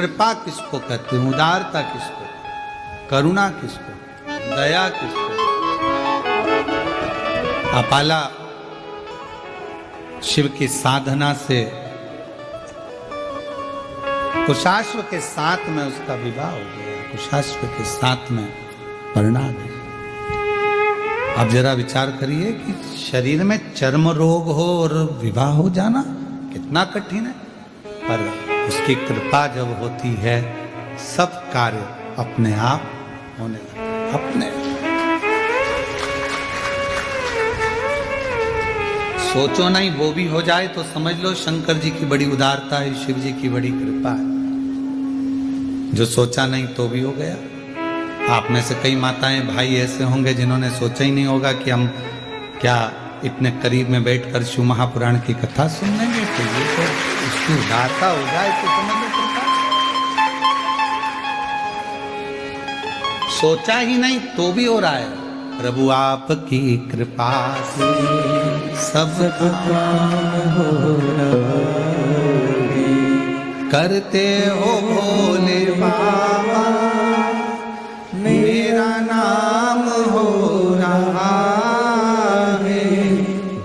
कृपा किसको कहते हैं, उदारता किसको, करुणा किसको, दया किसको। अपाला शिव की साधना से कुशाश्व के साथ में उसका विवाह हो गया, कुशाश्व के साथ में परिणाम है। अब जरा विचार करिए कि शरीर में चर्म रोग हो और विवाह हो जाना कितना कठिन है, पर उसकी कृपा जब होती है सब कार्य अपने आप होने लगते हैं, अपने। सोचो नहीं वो भी हो जाए तो समझ लो शंकर जी की बड़ी उदारता है, शिव जी की बड़ी कृपा है। जो सोचा नहीं तो भी हो गया। आप में से कई माताएं भाई ऐसे होंगे जिन्होंने सोचा ही नहीं होगा कि हम क्या इतने करीब में बैठकर शिव महापुराण की कथा सुन लेंगे, तो ये तो उसकी उदारता हो जाए तो समझ लो कृपा। सोचा ही नहीं तो भी हो रहा है। प्रभु आपकी कृपा से सब काम हो रहा है, करते हो भोले बाबा मेरा नाम हो रहा है,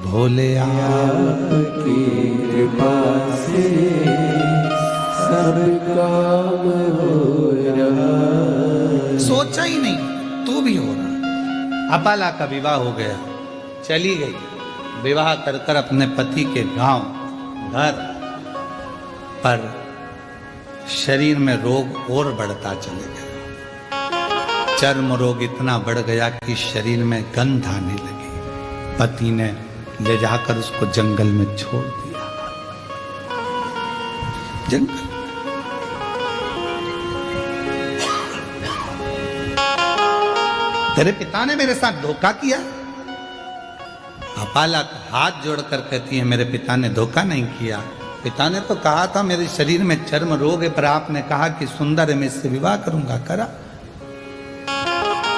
भोले आपकी कृपा से सब काम हो रहा है। सोचा ही नहीं तो भी हो रहा। अपाला का विवाह हो गया, चली गई, विवाह कर कर अपने पति के गांव घर, पर शरीर में रोग और बढ़ता चले गया। चर्म रोग इतना बढ़ गया कि शरीर में गंध आने लगी। पति ने ले जाकर उसको जंगल में छोड़ दिया। जंगल तेरे पिता ने मेरे साथ धोखा किया। अपाला हाथ जोड़कर कहती है मेरे पिता ने धोखा नहीं किया। पिता ने तो कहा था मेरे शरीर में चर्म रोग है, पर आपने कहा कि सुंदर है मैं इससे विवाह करूंगा, करा,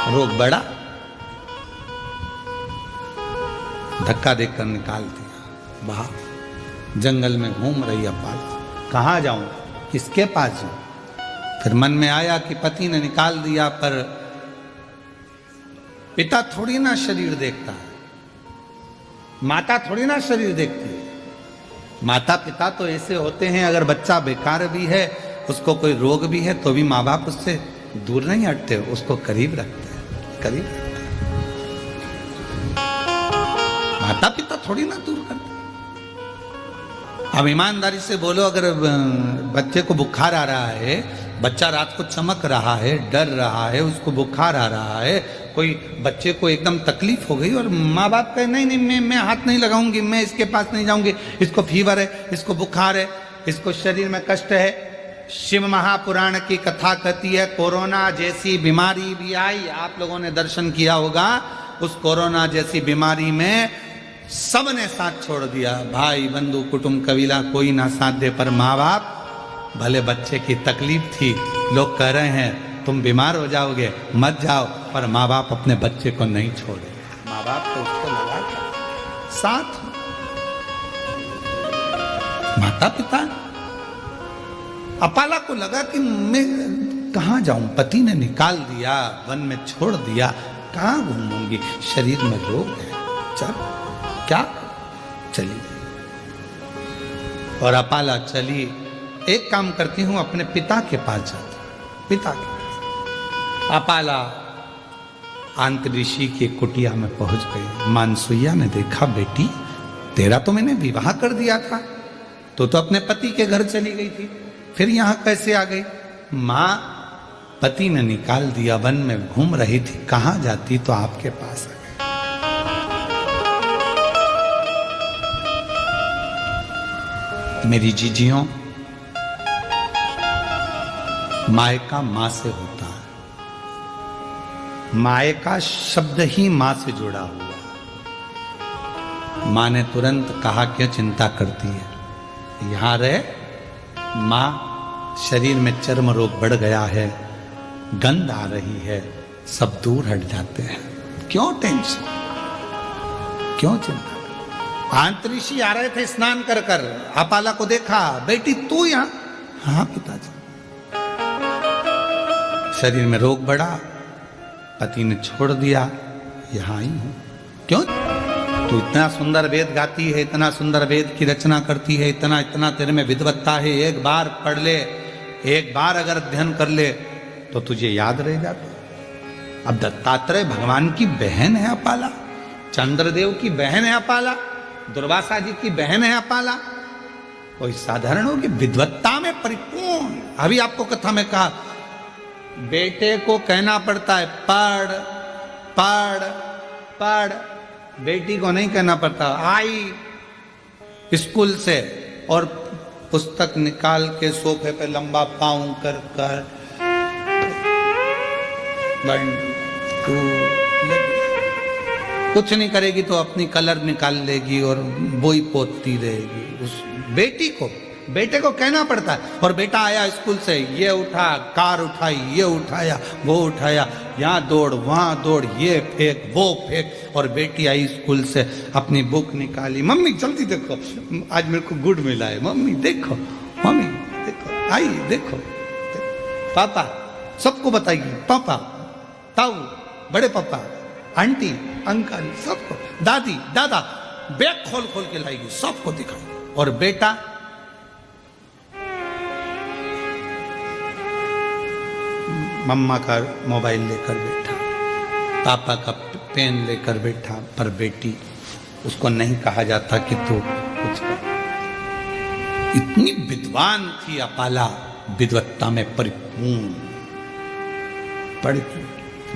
रोग बढ़ा, धक्का देकर निकाल दिया बाहर। जंगल में घूम रही अपाला, कहाँ जाऊं, किसके पास जाऊं। फिर मन में आया कि पति ने निकाल दिया, पर पिता थोड़ी ना शरीर देखता है, माता थोड़ी ना शरीर देखती है। माता पिता तो ऐसे होते हैं, अगर बच्चा बेकार भी है, उसको कोई रोग भी है, तो भी माँ बाप उससे दूर नहीं हटते, उसको करीब रखते हैं, करीब रखते हैं। माता पिता थोड़ी ना दूर करते। अब ईमानदारी से बोलो, अगर बच्चे को बुखार आ रहा है, बच्चा रात को चमक रहा है, डर रहा है, उसको बुखार आ रहा है, कोई बच्चे को एकदम तकलीफ हो गई और माँ बाप कहे नहीं नहीं मैं हाथ नहीं लगाऊंगी, मैं इसके पास नहीं जाऊंगी, इसको फीवर है, इसको बुखार है, इसको शरीर में कष्ट है। शिव महापुराण की कथा कहती है कोरोना जैसी बीमारी भी आई, आप लोगों ने दर्शन किया होगा, उस कोरोना जैसी बीमारी में सबने साथ छोड़ दिया, भाई बंधु कुटुंब कबीला कोई ना साथ दे, पर माँ बाप, भले बच्चे की तकलीफ थी, लोग कह रहे हैं तुम बीमार हो जाओगे मत जाओ, पर माँ बाप अपने बच्चे को नहीं छोड़े। माँ बाप तो उसको लगा साथ, माता पिता। अपाला को लगा कि मैं कहाँ जाऊं, पति ने निकाल दिया, वन में छोड़ दिया, कहाँ घूमूंगी, शरीर में रोग है, चल क्या, चली। और अपाला चली, एक काम करती हूं अपने पिता के पास जाती, पिता के पास। अपाला आंतऋषि की कुटिया में पहुंच गई। मानसुइया ने देखा, बेटी तेरा तो मैंने विवाह कर दिया था, तो अपने पति के घर चली गई थी, फिर यहां कैसे आ गई। मां, पति ने निकाल दिया, वन में घूम रही थी, कहां जाती तो आपके पास आ गई। मेरी जीजियों, मायका मां से होता है, मायका शब्द ही मां से जुड़ा हुआ। मां ने तुरंत कहा क्यों चिंता करती है, यहां रहे। मां, शरीर में चर्म रोग बढ़ गया है, गंध आ रही है, सब दूर हट जाते हैं, क्यों टेंशन, क्यों चिंता। आंतऋषि आ रहे थे स्नान कर कर, अपाला को देखा, बेटी तू यहां, हाँ पिताजी। शरीर में रोग बढ़ा, पति ने छोड़ दिया, यहाँ ही हूं। क्यों? तू इतना सुंदर वेद गाती है, इतना सुंदर वेद की रचना करती है, इतना इतना तेरे में विद्वत्ता है, एक बार पढ़ ले, एक बार अगर अध्ययन कर ले तो तुझे याद रह जाता। अब दत्तात्रेय भगवान की बहन है अपाला, चंद्रदेव की बहन है अपाला, दुर्वासा जी की बहन है अपाला, कोई साधारण होगी? विद्वत्ता में परिपूर्ण। अभी आपको कथा में कहा, बेटे को कहना पड़ता है पढ़ पढ़ पढ़, बेटी को नहीं कहना पड़ता। आई स्कूल से और पुस्तक निकाल के सोफे पे लंबा पाँव कर कर 1 2 कुछ नहीं करेगी तो अपनी कलर निकाल लेगी और बोई पोतती रहेगी। उस बेटे को कहना पड़ता है। और बेटा आया स्कूल से, ये उठा, कार उठाई, ये उठाया, वो उठाया, यहाँ दौड़ वहाँ दौड़, ये फेंक वो फेंक। और बेटी आई स्कूल से, अपनी बुक निकाली, मम्मी जल्दी देखो आज मेरे को गुड मिला है, मम्मी देखो, मम्मी देखो, आई देखो, पापा सबको बताइए, पापा ताऊ, बड़े पापा, आंटी अंकल सबको, दादी दादा, बैग खोल खोल के लाएगी, सबको दिखाओ। और बेटा मम्मा का मोबाइल लेकर बैठा, पापा का पेन लेकर बैठा, पर बेटी उसको नहीं कहा जाता कि तू कुछ कर। इतनी विद्वान थी अपाला, विद्वत्ता में परिपूर्ण, पढ़ती,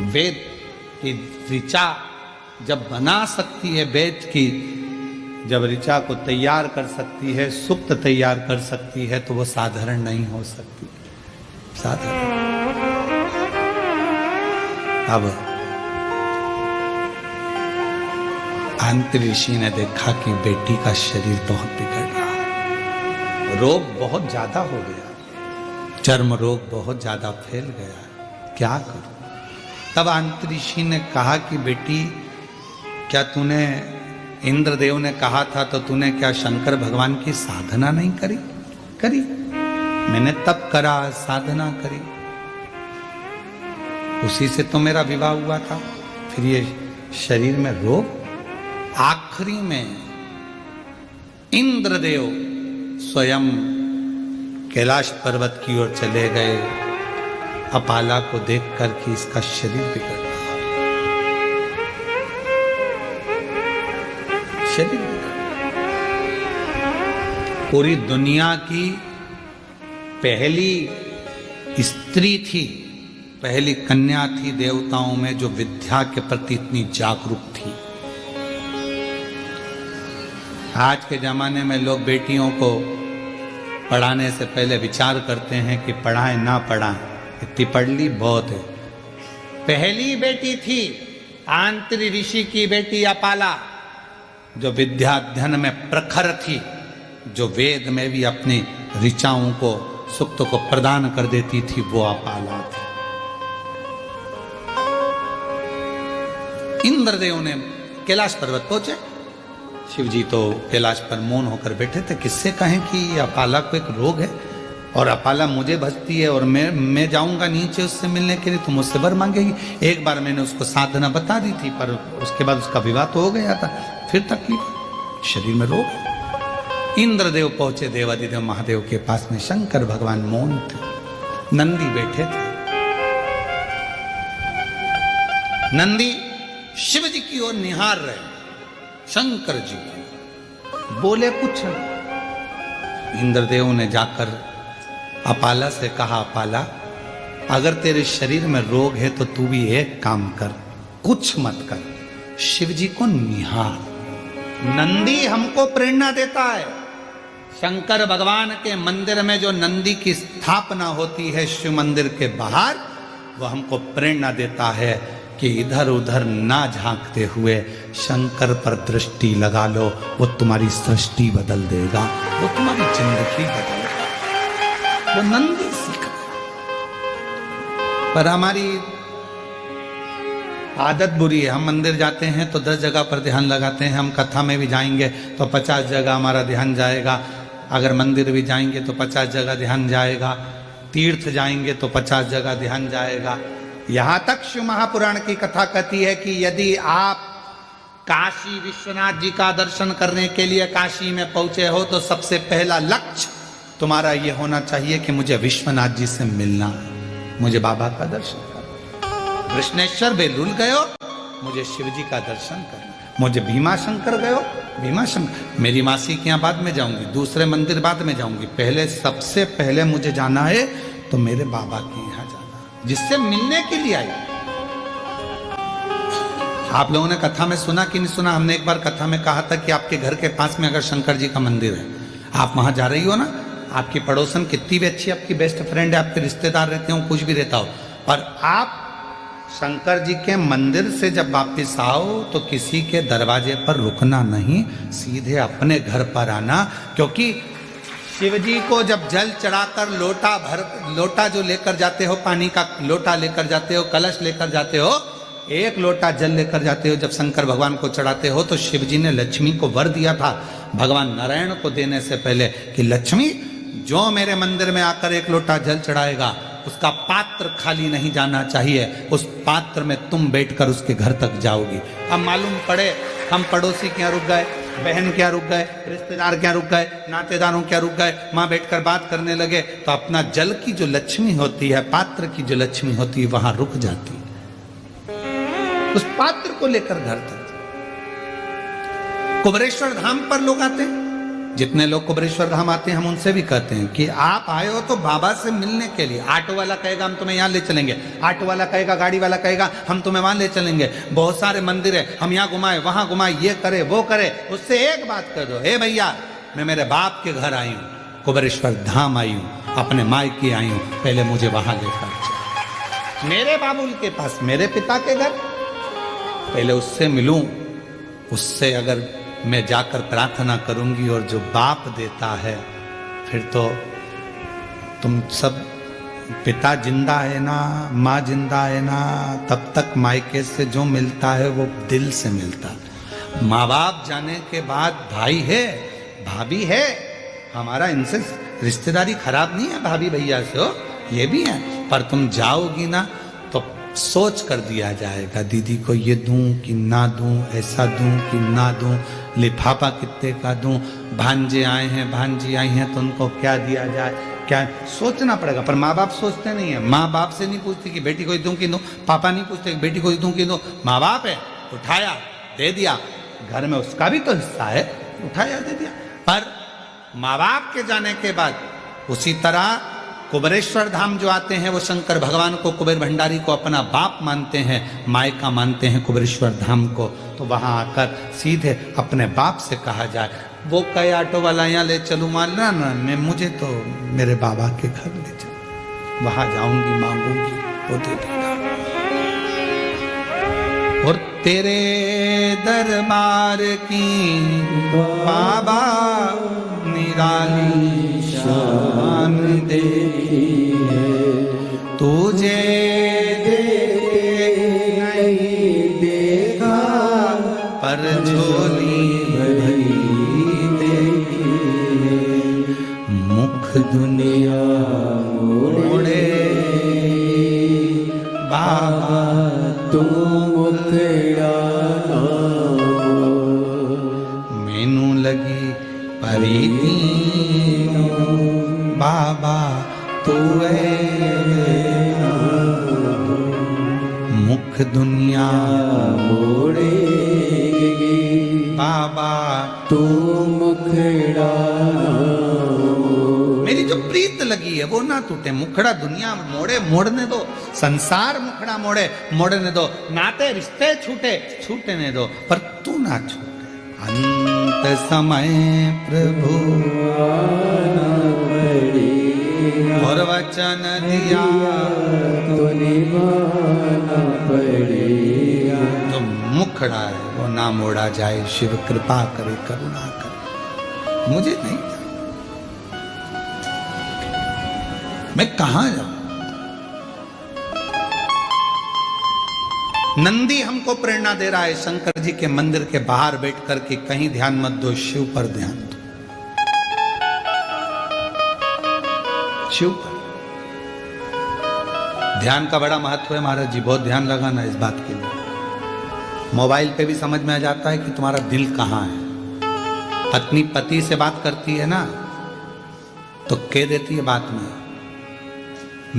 वेद की ऋचा जब बना सकती है, वेद की जब ऋचा को तैयार कर सकती है, सुक्त तैयार कर सकती है, तो वो साधारण नहीं हो सकती, साधारण। अब अंत ऋषि ने देखा कि बेटी का शरीर बहुत बिगड़ रहा है, रोग बहुत ज्यादा हो गया, चर्म रोग बहुत ज्यादा फैल गया, क्या करूं? तब अंत ऋषि ने कहा कि बेटी, क्या तूने, इंद्रदेव ने कहा था तो तूने क्या शंकर भगवान की साधना नहीं करी? करी, मैंने तप करा, साधना करी, उसी से तो मेरा विवाह हुआ था। फिर ये शरीर में रोग। आखिरी में इंद्रदेव स्वयं कैलाश पर्वत की ओर चले गए, अपाला को देखकर कि इसका शरीर बिगड़ रहा है, शरीर बिगड़ रहा है। पूरी दुनिया की पहली स्त्री थी, पहली कन्या थी देवताओं में जो विद्या के प्रति इतनी जागरूक थी। आज के जमाने में लोग बेटियों को पढ़ाने से पहले विचार करते हैं कि पढ़ाएं ना पढ़ाएं, इतनी पढ़ ली बहुत है। पहली बेटी थी आंत्री ऋषि की बेटी अपाला, जो विद्या अध्ययन में प्रखर थी, जो वेद में भी अपनी ऋचाओं को, सुक्त को प्रदान कर देती थी, वो अपाला थी। इंद्रदेव ने कैलाश पर्वत पहुंचे, शिव जी तो कैलाश पर मौन होकर बैठे थे। किससे कहें कि अपाला को एक रोग है और अपाला मुझे भजती है और मैं जाऊंगा नीचे उससे मिलने के लिए तो मुझसे वर मांगेगी। एक बार मैंने उसको साधना बता दी थी, पर उसके बाद उसका विवाह तो हो गया था, फिर तकलीफ, शरीर में रोग है। इंद्रदेव पहुंचे देवादिदेव महादेव के पास में, शंकर भगवान मौन थे, नंदी बैठे थे। नंदी शिव जी की ओर निहार रहे, शंकर जी की, बोले कुछ। इंद्रदेव ने जाकर अपाला से कहा, अपाला अगर तेरे शरीर में रोग है तो तू भी एक काम कर, कुछ मत कर, शिव जी को निहार। नंदी हमको प्रेरणा देता है। शंकर भगवान के मंदिर में जो नंदी की स्थापना होती है शिव मंदिर के बाहर, वो हमको प्रेरणा देता है कि इधर उधर ना झांकते हुए शंकर पर दृष्टि लगा लो, वो तुम्हारी सृष्टि बदल देगा, वो तुम्हारी जिंदगी बदल देगा। वो नंदी सीख गया। पर हमारी आदत बुरी है, हम मंदिर जाते हैं तो 10 जगह पर ध्यान लगाते हैं, हम कथा में भी जाएंगे तो 50 जगह हमारा ध्यान जाएगा, अगर मंदिर भी जाएंगे तो 50 जगह ध्यान जाएगा। तीर्थ जाएंगे तो 50 जगह ध्यान जाएगा। यहां तक शिव महापुराण की कथा कहती है कि यदि आप काशी विश्वनाथ जी का दर्शन करने के लिए काशी में पहुंचे हो तो सबसे पहला लक्ष्य तुम्हारा यह होना चाहिए कि मुझे विश्वनाथ जी से मिलना है, मुझे बाबा का दर्शन करना। कृष्णेश्वर बेलूल गए हो, मुझे शिव जी का दर्शन करना। मुझे भीमा शंकर गए हो, भीमा शंकर, मेरी मासी के यहाँ बाद में जाऊंगी, दूसरे मंदिर बाद में जाऊंगी, पहले सबसे पहले मुझे जाना है तो मेरे बाबा के यहाँ जाना, जिससे मिलने के लिए आई। आप लोगों ने कथा में सुना कि नहीं सुना? हमने एक बार कथा में कहा था कि आपके घर के पास में अगर शंकर जी का मंदिर है, आप वहां जा रही हो ना, आपकी पड़ोसन कितनी भी अच्छी आपकी बेस्ट फ्रेंड है, आपके रिश्तेदार रहते हो, कुछ भी रहता हो, और आप शंकर जी के मंदिर से जब वापिस आओ तो किसी के दरवाजे पर रुकना नहीं, सीधे अपने घर पर आना। क्योंकि शिव जी को जब जल चढ़ाकर लोटा जो लेकर जाते हो, पानी का लोटा लेकर जाते हो, कलश लेकर जाते हो, एक लोटा जल लेकर जाते हो, जब शंकर भगवान को चढ़ाते हो तो शिव जी ने लक्ष्मी को वर दिया था भगवान नारायण को देने से पहले कि लक्ष्मी, जो मेरे मंदिर में आकर एक लोटा जल चढ़ाएगा उसका पात्र खाली नहीं जाना चाहिए, उस पात्र में तुम बैठकर उसके घर तक जाओगी। अब मालूम पड़े हम पड़ोसी के यहाँ रुक गए, बहन के यहाँ रुक गए, रिश्तेदार के यहाँ रुक गए, नातेदारों के यहाँ रुक गए, वहां बैठकर बात करने लगे, तो अपना जल की जो लक्ष्मी होती है, पात्र की जो लक्ष्मी होती है, वहां रुक जाती है, उस पात्र को लेकर घर तक। कुबरेश्वर धाम पर लोग आते हैं, जितने लोग कुबरेश्वर धाम आते हैं हम उनसे भी कहते हैं कि आप आए हो तो बाबा से मिलने के लिए। ऑटो वाला कहेगा हम तुम्हें यहाँ ले चलेंगे, ऑटो वाला कहेगा, गाड़ी वाला कहेगा हम तुम्हें वहां ले चलेंगे, बहुत सारे मंदिर है, हम यहाँ घुमाए वहां घुमाए, ये करे वो करे। उससे एक बात कर दो, हे भैया मैं मेरे बाप के घर आई हूँ, कुबरेश्वर धाम आई हूँ, अपने मायके आई हूँ, पहले मुझे वहां लेकर चलो, मेरे बाबुल के पास, मेरे पिता के घर, पहले उससे मिलूं। उससे अगर मैं जाकर प्रार्थना करूंगी और जो बाप देता है, फिर तो तुम सब, पिता जिंदा है ना, माँ जिंदा है ना, तब तक मायके से जो मिलता है वो दिल से मिलता। माँ बाप जाने के बाद भाई है, भाभी है, हमारा इनसे रिश्तेदारी खराब नहीं है, भाभी भैया से हो, ये भी है, पर तुम जाओगी ना तो सोच कर दिया जाएगा, दीदी को ये दूं कि ना दूं, ऐसा दूं कि ना दूं, लिफाफा कितने का दूं, भांजे आए हैं, भांजी आई हैं तो उनको क्या दिया जाए, क्या सोचना पड़ेगा। पर माँ बाप सोचते नहीं है, माँ बाप से नहीं पूछती कि बेटी को दूं कि दूं, पापा नहीं पूछते कि बेटी को दूं कि दूं, माँ बाप है, उठाया दे दिया, घर में उसका भी तो हिस्सा है, उठाया दे दिया। पर माँ बाप के जाने के बाद उसी तरह कुबरेश्वर धाम जो आते हैं वो शंकर भगवान को, कुबेर भंडारी को अपना बाप मानते हैं, मायका मानते हैं कुबरेश्वर धाम को, तो वहां आकर सीधे अपने बाप से कहा जाए, वो कहे ऑटो वाला यहाँ ले चलूँ, मान ना मैं, मुझे तो मेरे बाबा के घर ले चलो, वहां जाऊंगी, मांगूंगी, वो दे देगा। और तेरे दरबार की बाबा निराली शान देखी है, तुझे नहीं देखा पर झोली भरी देखी है, मुख दुनिया मोड़े बाबा तू मुखड़ा, मैनू लगी परी बाबा तू मुख दुनिया मोड़े बाबा तू मुखड़ा, मेरी जो प्रीत लगी है वो ना टूटे, मुखड़ा दुनिया मोड़े, मोड़ने दो, संसार मुखड़ा मोड़े, मोड़ने दो, नाते रिश्ते छूटे, छूटने दो, पर तू ना छूटे। अंत समय प्रभु और वचन दिया तो निभाना पड़ेगा, तो मुखड़ा है वो ना मोड़ा जाए, शिव कृपा करे, करुणा करे, मुझे नहीं जाए, मैं कहां जाऊं। नंदी हमको प्रेरणा दे रहा है शंकर जी के मंदिर के बाहर बैठ कर के, कहीं ध्यान मत दो, शिव पर ध्यान दो, शिव पर। ध्यान का बड़ा महत्व है महाराज जी, बहुत ध्यान लगाना इस बात के लिए। मोबाइल पे भी समझ में आ जाता है कि तुम्हारा दिल कहाँ है। पत्नी पति से बात करती है ना तो कह देती है बात में,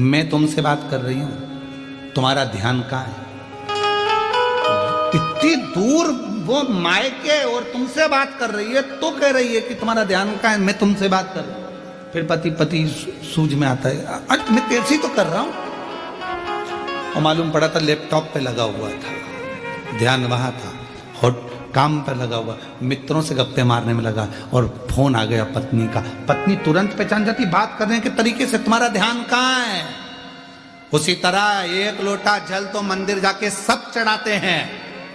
मैं तुमसे बात कर रही हूं, तुम्हारा ध्यान कहाँ है। इतनी दूर वो मायके और तुमसे बात कर रही है तो कह रही है कि तुम्हारा ध्यान कहाँ है, मैं तुमसे बात कर रही हूं। फिर पति सूझ में आता है, अरे मैं तेरे से तो कर रहा हूं। और मालूम पड़ा था लैपटॉप पे लगा हुआ था, ध्यान वहां था, होट काम पर लगा हुआ, मित्रों से गप्पे मारने में लगा और फोन आ गया पत्नी का। पत्नी तुरंत पहचान जाती बात करने के तरीके से, तुम्हारा ध्यान कहाँ है। उसी तरह एक लोटा जल तो मंदिर जाके सब चढ़ाते हैं,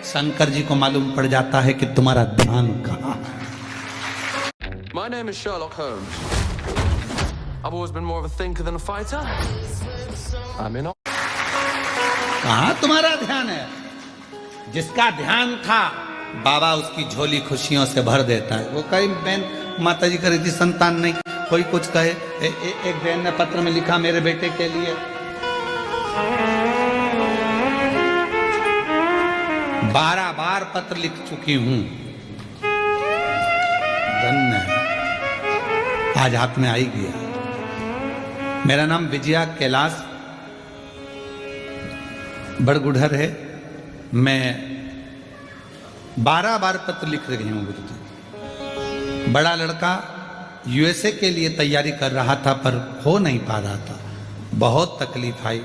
शंकर जी को मालूम पड़ जाता है कि तुम्हारा ध्यान कहाँ है। My name is Sherlock Holmes. I've always been more of a thinker than a fighter. I'm in. कहाँ तुम्हारा ध्यान है। जिसका ध्यान था बाबा उसकी झोली खुशियों से भर देता है। वो कई बहन माता जी करी थी संतान नहीं, कोई कुछ कहे। एक बहन ने पत्र में लिखा मेरे बेटे के लिए, 12 बार पत्र लिख चुकी हूं, धन्य है, आज हाथ में आई गया। मेरा नाम विजया कैलाश बड़गुढ़र है, मैं 12 बार पत्र लिख रही हूँ गुरुजी। बड़ा लड़का यूएसए के लिए तैयारी कर रहा था पर हो नहीं पा रहा था, बहुत तकलीफ आई।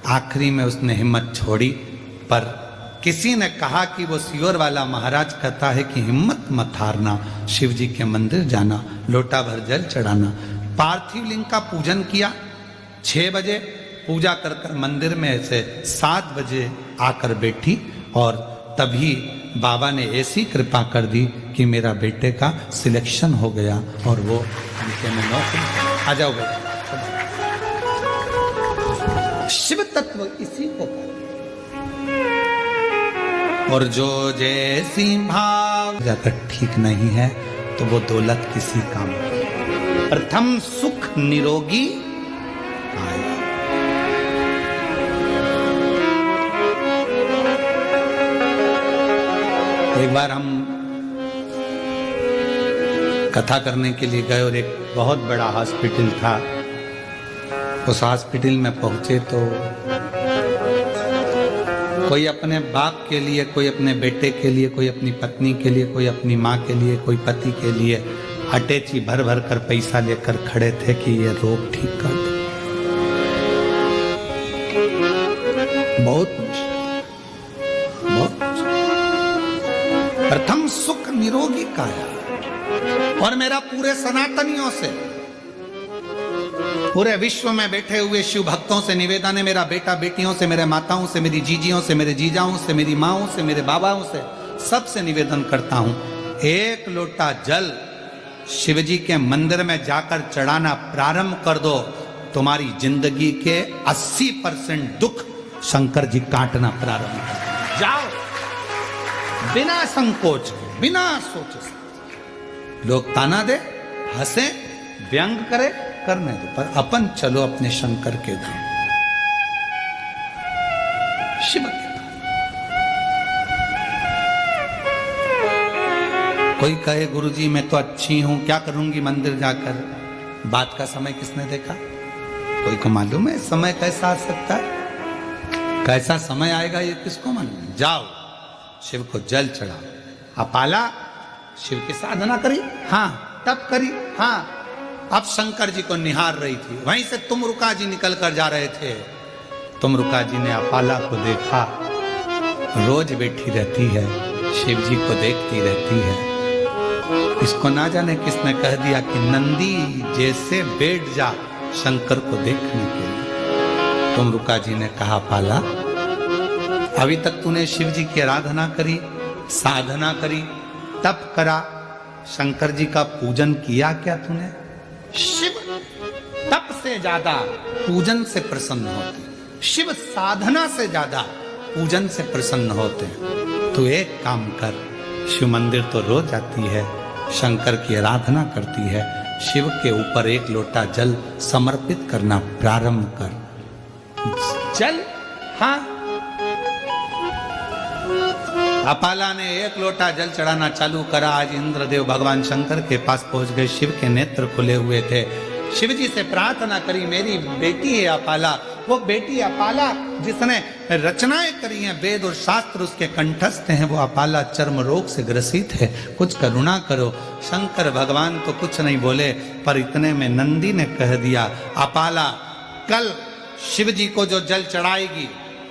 आखिरी में उसने हिम्मत छोड़ी, पर किसी ने कहा कि वो सियोर वाला महाराज कहता है कि हिम्मत मत हारना, शिव जी के मंदिर जाना, लोटा भर जल चढ़ाना। पार्थिव लिंग का पूजन किया, 6 बजे पूजा कर कर मंदिर में से 7 बजे आकर बैठी और तभी बाबा ने ऐसी कृपा कर दी कि मेरा बेटे का सिलेक्शन हो गया और वो उनके में नौकरी। आ जाओ बेटा। शिव तत्व इसी को कहते। और जो जैसी भाव जाकर ठीक नहीं है तो वो दौलत किसी काम की। प्रथम सुख निरोगी आया। एक बार हम कथा करने के लिए गए और एक बहुत बड़ा हॉस्पिटल था। उस हॉस्पिटल में पहुंचे तो कोई अपने बाप के लिए, कोई अपने बेटे के लिए, कोई अपनी पत्नी के लिए, कोई अपनी माँ के लिए, कोई पति के लिए अटैची भर भर कर पैसा लेकर खड़े थे कि ये रोग ठीक कर दे। बहुत प्रथम सुख निरोगी काया। और मेरा पूरे सनातनियों से, पूरे विश्व में बैठे हुए शिव भक्तों से निवेदन है, मेरा बेटा बेटियों से, मेरे माताओं से, मेरी जीजियों से, मेरे जीजाओं से, मेरी माओं से, मेरे बाबाओं से, सबसे निवेदन करता हूं, 1 लोटा जल शिवजी के मंदिर में जाकर चढ़ाना प्रारंभ कर दो। तुम्हारी जिंदगी के 80% दुख शंकर जी काटना प्रारंभ कर जाओ, बिना संकोच, बिना सोचे। लोग ताना दे, हंसे, व्यंग करे, करने दो, पर अपन चलो अपने शंकर के धाम, शिव के धाम। कोई कहे गुरुजी मैं तो अच्छी हूं, क्या करूंगी मंदिर जाकर। बात का समय किसने देखा? कोई को मालूम है समय कैसा आ सकता है? कैसा समय आएगा ये किसको मालूम? जाओ शिव को जल चढ़ाओ। अपाला शिव की साधना करी, हाँ तप करी, हाँ। अब शंकर जी को निहार रही थी, वहीं से तुमरुका जी निकल कर जा रहे थे। तुमरुका जी ने अपाला को देखा, रोज बैठी रहती है, शिव जी को देखती रहती है। इसको ना जाने किसने कह दिया कि नंदी जैसे बैठ जा शंकर को देखने के लिए। तुमरुका जी ने कहा अपाला, अभी तक तूने शिव जी की आराधना करी, साधना करी, तप करा, शंकर जी का पूजन किया क्या तूने? शिव तप से ज्यादा पूजन से प्रसन्न होते, शिव साधना से ज्यादा पूजन से प्रसन्न होते। तू एक काम कर, शिव मंदिर तो रोज आती है, शंकर की आराधना करती है, शिव के ऊपर 1 लोटा जल समर्पित करना प्रारंभ कर। जल, हाँ। अपाला ने एक लोटा जल चढ़ाना चालू करा। आज इंद्रदेव भगवान शंकर के पास पहुंच गए। शिव के नेत्र खुले हुए थे। शिव जी से प्रार्थना करी, मेरी बेटी है अपाला, वो बेटी अपाला जिसने रचनाएं करी हैं, वेद और शास्त्र उसके कंठस्थ हैं, वो अपाला चर्म रोग से ग्रसित है, कुछ करुणा करो। शंकर भगवान तो कुछ नहीं बोले, पर इतने में नंदी ने कह दिया, अपाला कल शिव जी को जो जल चढ़ाएगी,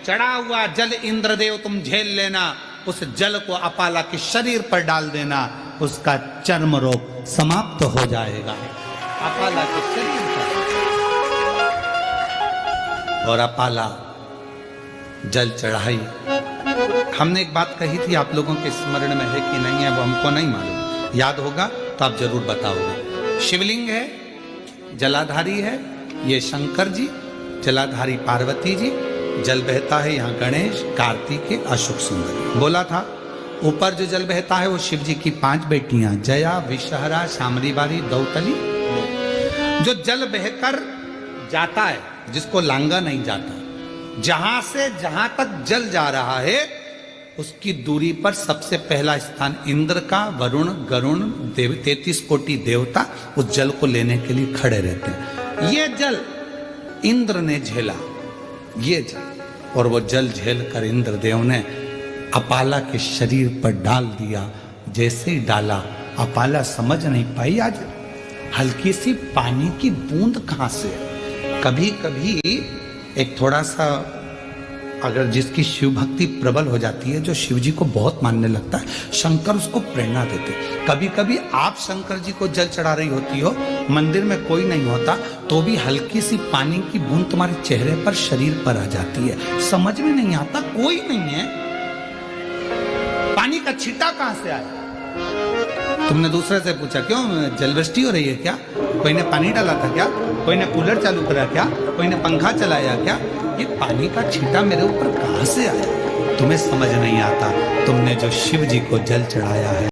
चढ़ा हुआ जल इंद्रदेव तुम झेल लेना, उस जल को अपाला के शरीर पर डाल देना, उसका चर्म रोग समाप्त हो जाएगा। अपाला के शरीर पर, और अपाला जल चढ़ाई। हमने एक बात कही थी, आप लोगों के स्मरण में है कि नहीं है वो हमको नहीं मालूम, याद होगा तो आप जरूर बताओगे। शिवलिंग है, जलाधारी है, ये शंकर जी, जलाधारी पार्वती जी, जल बहता है यहाँ गणेश, कार्तिकेय, अशोक सुंदरी। बोला था ऊपर जो जल बहता है वो शिव जी की 5 बेटियां, जया, विषहरा, शामरी बारी, दौतली। जो जल बहकर जाता है, जिसको लांगा नहीं जाता, जहां से जहां तक जल जा रहा है उसकी दूरी पर सबसे पहला स्थान इंद्र का, वरुण, गरुण, 33 कोटि देवता उस जल को लेने के लिए खड़े रहते हैं। ये जल इंद्र ने झेला, ये जल, और वो जल झेल कर इंद्रदेव ने अपाला के शरीर पर डाल दिया। जैसे ही डाला, अपाला समझ नहीं पाई आज हल्की सी पानी की बूंद कहां से। कभी कभी एक थोड़ा सा, अगर जिसकी शिव भक्ति प्रबल हो जाती है, जो शिव जी को बहुत मानने लगता है, शंकर उसको प्रेरणा देते। कभी कभी आप शंकर जी को जल चढ़ा रही होती हो, मंदिर में कोई नहीं होता, तो भी हल्की सी पानी की बूंद तुम्हारे चेहरे पर, शरीर पर आ जाती है, समझ में नहीं आता, कोई नहीं है, पानी का छींटा कहां से आया। तुमने दूसरे से पूछा क्यों जलवृष्टि हो रही है क्या, कोई ने पानी डाला था क्या, कोई ने कूलर चालू करा क्या, कोई ने पंखा चलाया क्या, ये पानी का छींटा मेरे ऊपर कहां से आया। तुम्हें समझ नहीं आता, तुमने जो शिव जी को जल चढ़ाया है